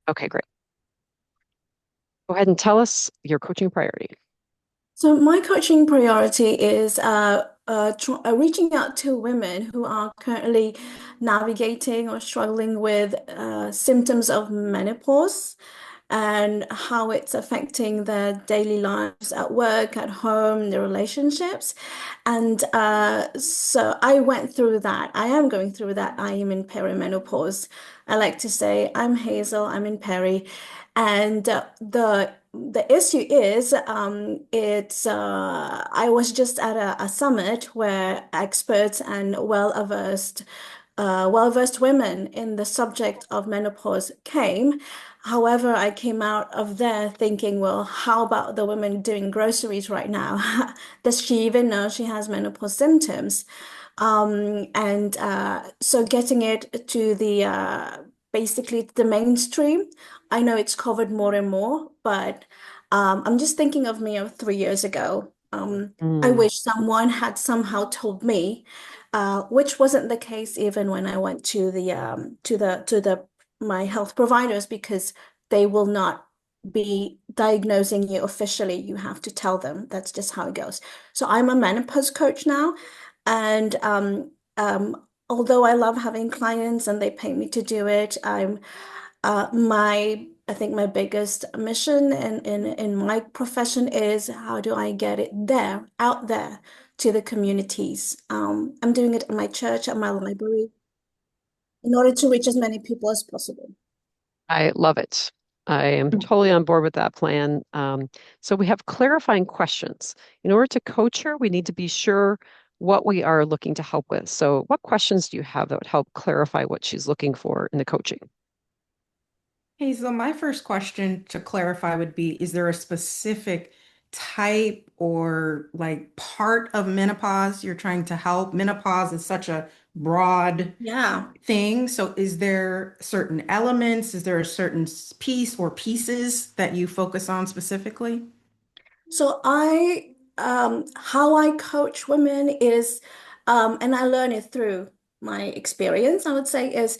Okay, great. Go ahead and tell us your coaching priority. So my coaching priority is tr reaching out to women who are currently navigating or struggling with symptoms of menopause and how it's affecting their daily lives at work, at home, their relationships. And so I went through that. I am going through that. I am in perimenopause. I like to say I'm Hazel, I'm in peri. And the issue is, it's I was just at a summit where experts and well-versed women in the subject of menopause came. However, I came out of there thinking, well, how about the woman doing groceries right now? Does she even know she has menopause symptoms? And so getting it to the basically the mainstream, I know it's covered more and more, but I'm just thinking of me of 3 years ago. I Mm, wish someone had somehow told me, which wasn't the case even when I went to the my health providers because they will not be diagnosing you officially. You have to tell them. That's just how it goes. So I'm a menopause coach now. And although I love having clients and they pay me to do it, I think my biggest mission in my profession is how do I get it there, out there to the communities. I'm doing it at my church, at my library, in order to reach as many people as possible. I love it. I am totally on board with that plan. So we have clarifying questions. In order to coach her, we need to be sure what we are looking to help with. So what questions do you have that would help clarify what she's looking for in the coaching? Hazel, my first question to clarify would be, is there a specific type or like part of menopause you're trying to help? Menopause is such a broad Yeah. thing. So is there certain elements? Is there a certain piece or pieces that you focus on specifically? So how I coach women is, and I learn it through my experience, I would say, is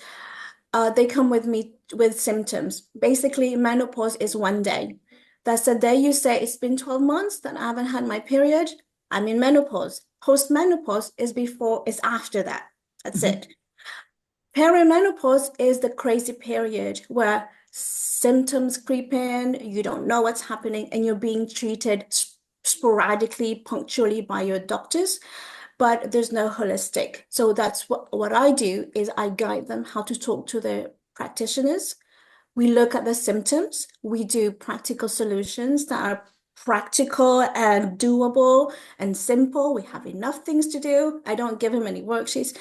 they come with me with symptoms. Basically, menopause is one day. That's the day you say it's been 12 months that I haven't had my period. I'm in menopause. Postmenopause is after that. That's Mhm. it. Perimenopause is the crazy period where symptoms creep in, you don't know what's happening, and you're being treated sporadically, punctually by your doctors, but there's no holistic. So that's what I do is I guide them how to talk to their practitioners. We look at the symptoms. We do practical solutions that are practical and doable and simple. We have enough things to do. I don't give them any worksheets.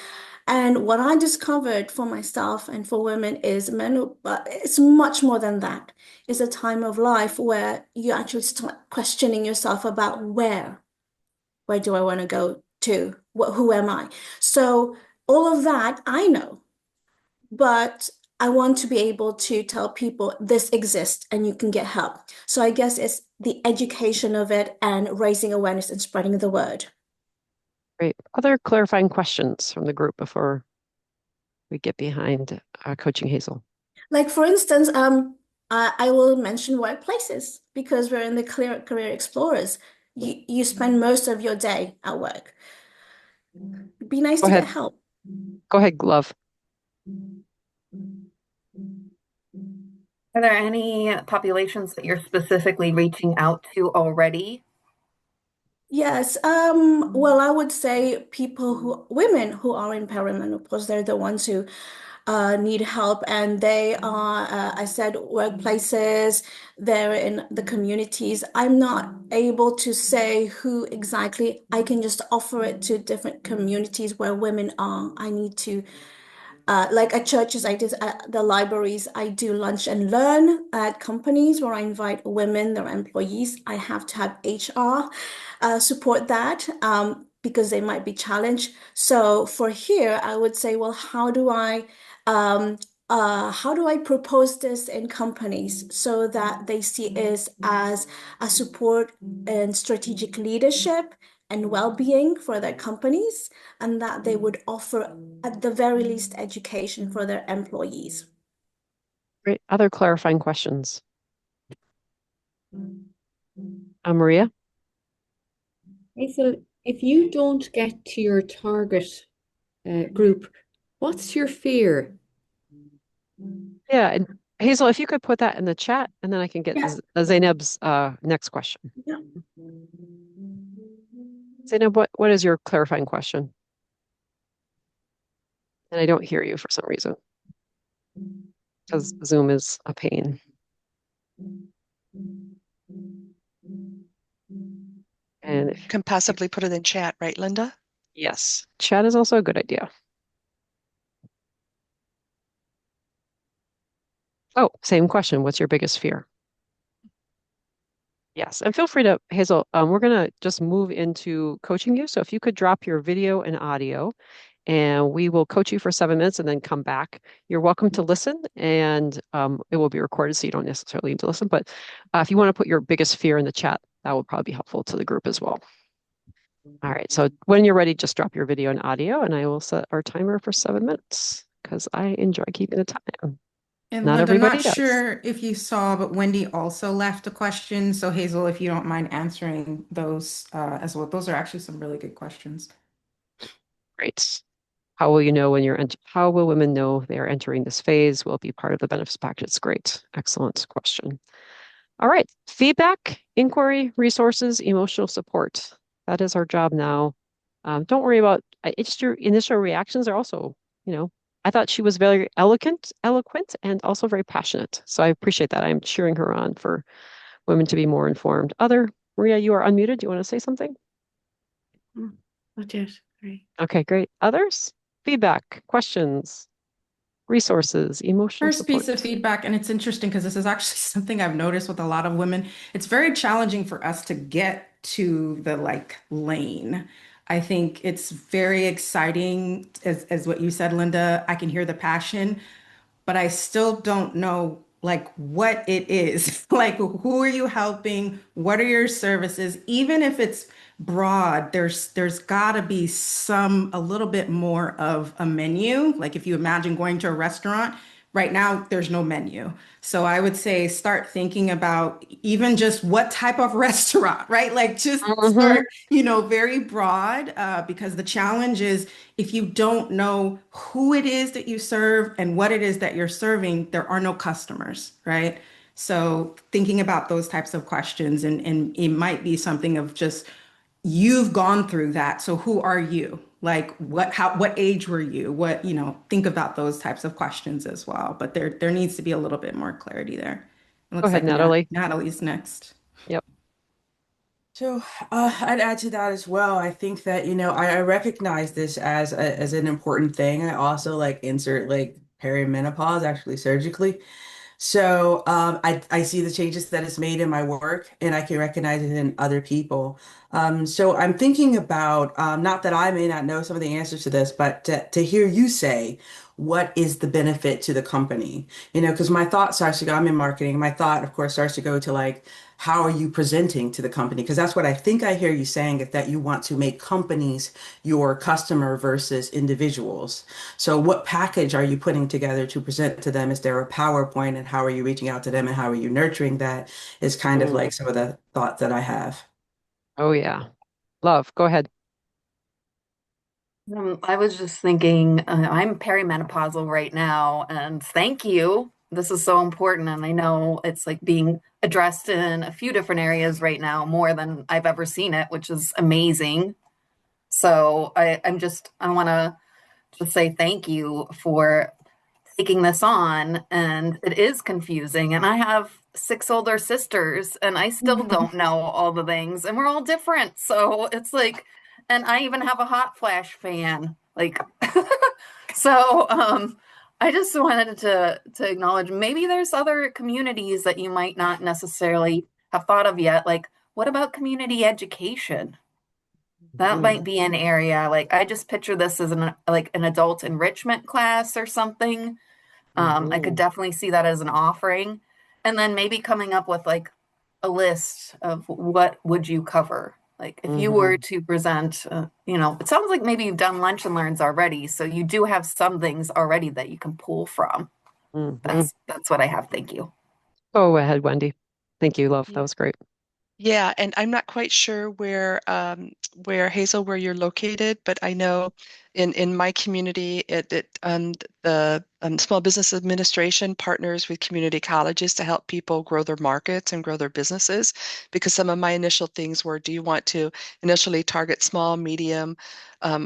And what I discovered for myself and for women is it's much more than that. It's a time of life where you actually start questioning yourself about where do I want to go to? Who am I? So all of that I know, but I want to be able to tell people this exists and you can get help. So I guess it's the education of it and raising awareness and spreading the word. Great. Other clarifying questions from the group before we get behind coaching Hazel. Like for instance, I will mention workplaces because we're in the clear career explorers. You spend most of your day at work. It'd be nice Go to get ahead. help. Go ahead, Glove. Are there any populations that you're specifically reaching out to already? Yes, well, I would say women who are in perimenopause, they're the ones who need help, and they are, I said, workplaces, they're in the communities. I'm not able to say who exactly. I can just offer it to different communities where women are. I need to like at churches, I did at the libraries, I do lunch and learn at companies where I invite women, their employees. I have to have HR support that because they might be challenged. So for here, I would say, well, um, how do I propose this in companies so that they see it as a support and strategic leadership and well-being for their companies, and that they would offer, at the very least, education for their employees. Great. Other clarifying questions? Maria? Hazel, if you don't get to your target group, what's your fear? Yeah, and Hazel, if you could put that in the chat, and then I can get Yeah. Zainab's next question. Yeah. Zainab, what is your clarifying question? And I don't hear you for some reason because Zoom is a pain. And You can possibly put it in chat, right, Linda? yes, chat is also a good idea. Oh, same question. What's your biggest fear? Yes, and feel free to, Hazel, we're going to just move into coaching you. So if you could drop your video and audio, and we will coach you for 7 minutes and then come back. You're welcome to listen, and it will be recorded, so you don't necessarily need to listen. But if you want to put your biggest fear in the chat, that will probably be helpful to the group as well. All right, so when you're ready, just drop your video and audio, and I will set our timer for 7 minutes because I enjoy keeping the time. And Not Linda, everybody not does. sure if you saw, but Wendy also left a question. So Hazel, if you don't mind answering those as well, those are actually some really good questions. Great. How will you know when how will women know they are entering this phase? Will it be part of the benefits package? Great. Excellent question. All right. Feedback, inquiry, resources, emotional support. That is our job now. Don't worry about it's just your initial reactions are also, I thought she was very eloquent, and also very passionate. So I appreciate that. I'm cheering her on for women to be more informed. Maria, you are unmuted. Do you want to say something? Not yet. Great. Okay, great. Others? Feedback, questions, resources, emotional First piece of support. feedback, and it's interesting because this is actually something I've noticed with a lot of women. It's very challenging for us to get to the like lane. I think it's very exciting, as what you said, Linda. I can hear the passion, but I still don't know like what it is. Like, who are you helping? What are your services? Even if it's broad, there's got to be some a little bit more of a menu. Like if you imagine going to a restaurant, right now there's no menu. So I would say start thinking about even just what type of restaurant, right? Like just Mm-hmm. start, very broad, because the challenge is if you don't know who it is that you serve and what it is that you're serving, there are no customers, right? So thinking about those types of questions, and it might be something of just you've gone through that. So who are you? Like what age were you? Think about those types of questions as well. But there needs to be a little bit more clarity there. It Go looks ahead, like Natalie. Natalie's next. Yep. So I'd add to that as well. I think that, I recognize this as an important thing. I also like insert like perimenopause actually surgically. So I see the changes that it's made in my work and I can recognize it in other people. So I'm thinking about, not that I may not know some of the answers to this, but to hear you say, what is the benefit to the company? Because my thought starts to go, I'm in marketing. My thought, of course, starts to go to like, how are you presenting to the company? Because that's what I think I hear you saying, is that you want to make companies your customer versus individuals. So what package are you putting together to present to them? Is there a PowerPoint, and how are you reaching out to them, and how are you nurturing that is kind of Mm. like some of the thoughts that I have. Oh, yeah. Love, go ahead. I was just thinking, I'm perimenopausal right now, and thank you. This is so important, and I know it's like being addressed in a few different areas right now, more than I've ever seen it, which is amazing. So I want to just say thank you for taking this on. And it is confusing. And I have six older sisters, and I still don't know all the things, and we're all different. So it's like, and I even have a hot flash fan. Like, so I just wanted to acknowledge maybe there's other communities that you might not necessarily have thought of yet. Like, what about community education? That Mm. might be an area. Like, I just picture this as an adult enrichment class or something. I could Mhm. definitely see that as an offering. And then maybe coming up with like a list of what would you cover? Like if you were Mhm. to present, it sounds like maybe you've done lunch and learns already. So you do have some things already that you can pull from. Mhm. That's what I have. Thank you. Go ahead, Wendy. Thank you, love. That Yeah. was great. Yeah, and I'm not quite sure where Hazel, where you're located, but I know in my community the Small Business Administration partners with community colleges to help people grow their markets and grow their businesses. Because some of my initial things were, do you want to initially target small, medium,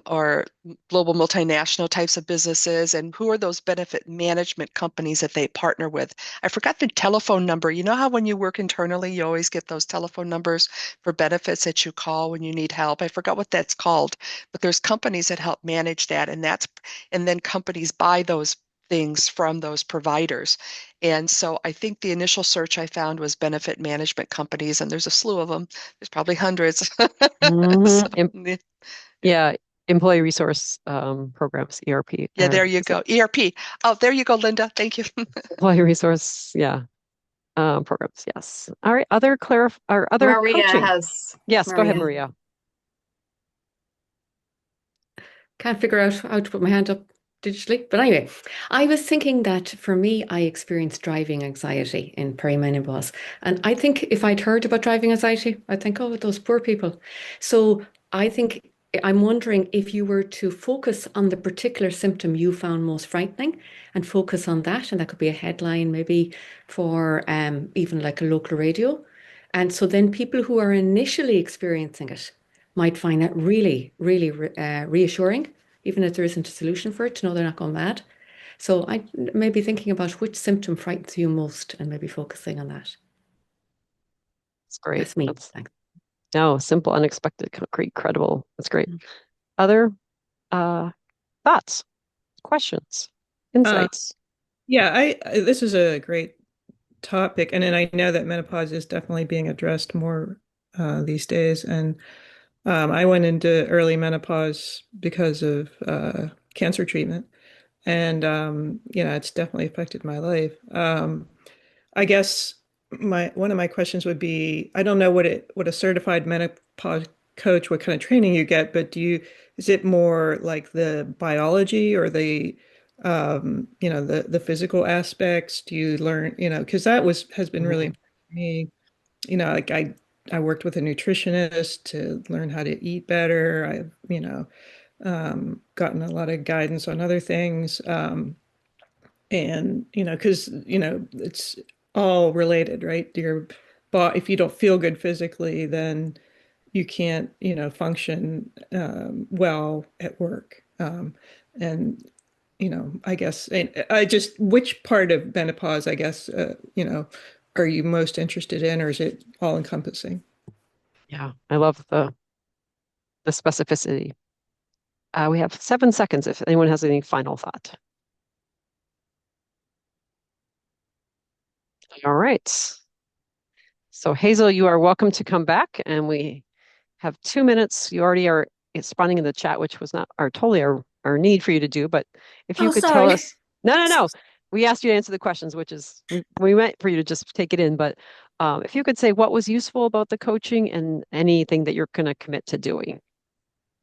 or global multinational types of businesses, and who are those benefit management companies that they partner with? I forgot the telephone number. You know how when you work internally, you always get those telephone numbers for benefits that you call when you need help. I forgot what that's called, but there's companies that help manage that, and then companies buy those things from those providers. And so I think the initial search I found was benefit management companies, and there's a slew of them. There's probably hundreds. Hmm. So, yeah, yeah. Yeah, employee resource programs, ERP, Yeah, there you is it go. ERP. Oh, there you go, Linda. Thank you. employee resource, yeah, programs. Yes. All right. Other Maria coaching. has Yes. Go ahead, Maria. Maria. Can't figure out how to put my hand up digitally. But anyway, I was thinking that for me, I experienced driving anxiety in perimenopause. And I think if I'd heard about driving anxiety, I'd think, oh, those poor people. So I think I'm wondering if you were to focus on the particular symptom you found most frightening and focus on that. And that could be a headline, maybe for even like a local radio. And so then people who are initially experiencing it might find that really, really reassuring, even if there isn't a solution for it, to know they're not going mad. So I maybe thinking about which symptom frightens you most and maybe focusing on that. It's great. That's me. That's Thanks. no simple, unexpected, concrete, credible. That's great. Other uh, thoughts, questions, Uh, insights? yeah, this is a great topic, and then I know that menopause is definitely being addressed more these days. And I went into early menopause because of cancer treatment, and it's definitely affected my life. I guess my one of my questions would be, I don't know what a certified menopause coach, what kind of training you get, but is it more like the biology or the physical aspects? Do you learn, because has been really Mhm. important for me. Like I worked with a nutritionist to learn how to eat better. I've, gotten a lot of guidance on other things. And because it's all related, right? But if you don't feel good physically, then you can't function well at work. And I guess, and I just, which part of menopause, I guess, are you most interested in, or is it all encompassing? Yeah, I love the specificity. We have 7 seconds if anyone has any final thought. All right. So Hazel, you are welcome to come back, and we have 2 minutes. You already are responding in the chat, which was not our need for you to do, but if you Oh, could tell sorry. us, no, no, no. We asked you to answer the questions, which is we meant for you to just take it in, but if you could say what was useful about the coaching and anything that you're going to commit to doing.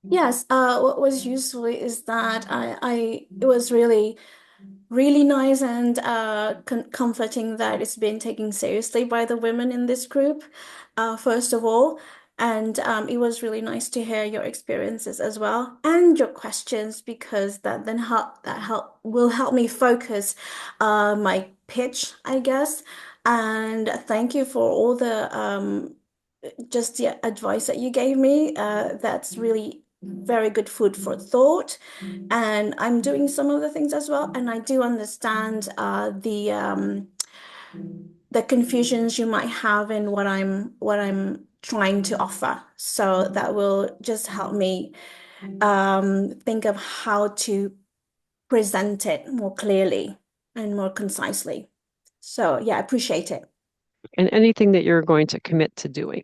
Yes, what was useful is that it was really, really nice and comforting that it's been taken seriously by the women in this group, first of all. And it was really nice to hear your experiences as well and your questions because that will help me focus my pitch, I guess. And thank you for all the just the advice that you gave me. That's really very good food for thought. And I'm doing some of the things as well. And I do understand the confusions you might have in what I'm trying to offer. So that will just help me think of how to present it more clearly and more concisely. So yeah, I appreciate it. And anything that you're going to commit to doing.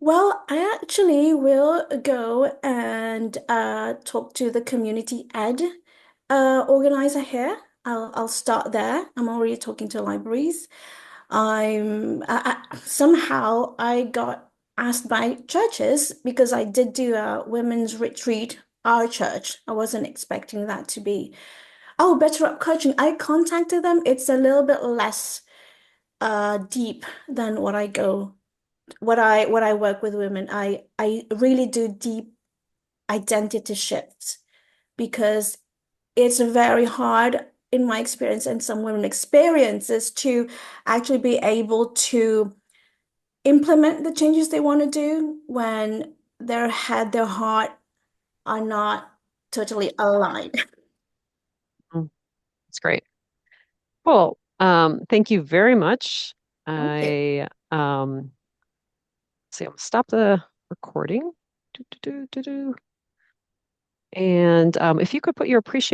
Well, I actually will go and talk to the community ed organizer here. I'll start there. I'm already talking to libraries. Somehow I got asked by churches because I did do a women's retreat, our church. I wasn't expecting that to be Oh, better up coaching. I contacted them. It's a little bit less deep than what I work with women. I really do deep identity shifts because it's very hard in my experience and some women experiences to actually be able to implement the changes they want to do when their head, their heart are not totally aligned. Mm, that's great. Cool. Thank you very much. Thank you. I see, I'll stop the recording. Do, do, do, do, do. And if you could put your appreciation